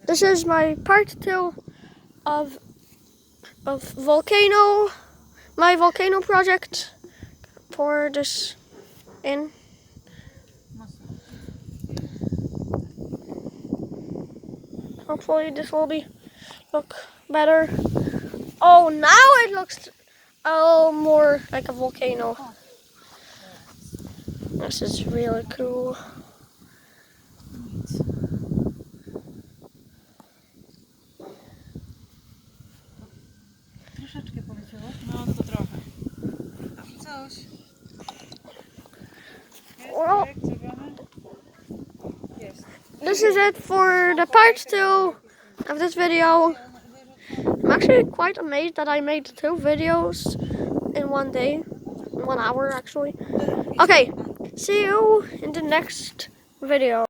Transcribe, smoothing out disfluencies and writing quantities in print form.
This is my part 2 of volcano, my volcano project. Pour this in. Hopefully this will look better. Oh, now it looks more like a volcano. This is really cool. Troszeczkę poleciało? No to trochę. Tam coś. Well, Jest. this is it for the part 2 of this video. I'm actually quite amazed that I made 2 videos in one day, 1 hour actually. Okay, see you in the next video.